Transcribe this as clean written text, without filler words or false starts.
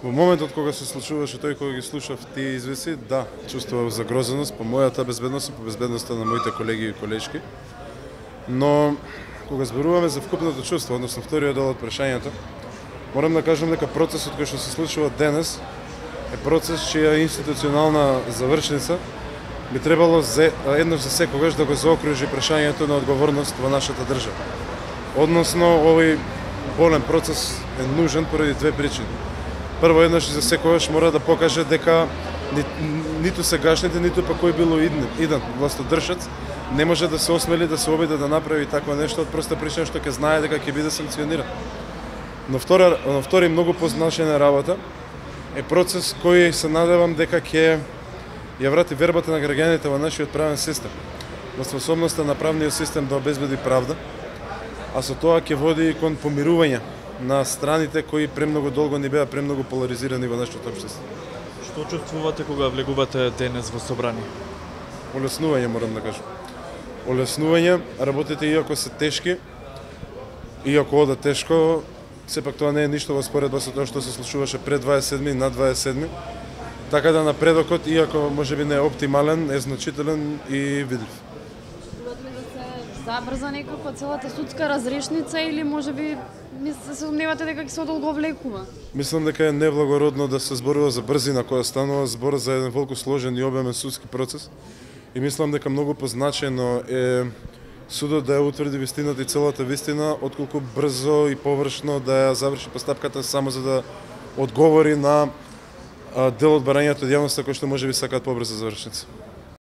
Во моментот кога се случуваше тој, кога ги слушав тие извеси, да, чувствував загрозеност по мојата безбедност и по безбедноста на моите колеги и колешки. Но кога зборуваме за вкупното чувство, односно вториот дел од прашањето, морам да кажам дека процесот кој што се случува денес е процес чија институционална завршница би требало еднаш за секогаш да го заокружи прашањето на одговорност во нашата држава. Односно, овој болен процес е нужен поради две причини. Прво, еднаш и за секогаш мора да покаже дека ниту сегашните, ниту па кој било иден властодржац не може да се осмели да се обиде да направи такво нешто од проста причина што ќе знае дека ќе биде санкциониран. Но втори многу позначена работа е процес кој се надевам дека ќе ја врати вербата на граѓаните во нашиот правен систем, во способноста на правниот систем да обезбеди правда, а со тоа ќе води и кон помирување на страните кои премногу долго ни беа премногу поларизирани во нашето општество. Што чувствувате кога влегувате денес во собрание? Олеснување, морам да кажам. Олеснување, работите иако се тешки, иако ода тешко, сепак тоа не е ништо во споредба со тоа што се случуваше пред 27 и над 27. Така да напредокот, иако можеби не е оптимален, е значителен и видлив. Забрза некако целата судска разрешница или можеби се сомневате дека ќе се одолговлекува? Мислам дека е неблагородно да се зборува за брзина која станува збор за еден волку сложен и обемен судски процес. И мислам дека многу позначено е судот да ја утврди вистината и целата вистина, отколку брзо и површно да ја заврши постапката само за да одговори на дел од барањето од јавноста кој што можеби сакаат побрза завршница.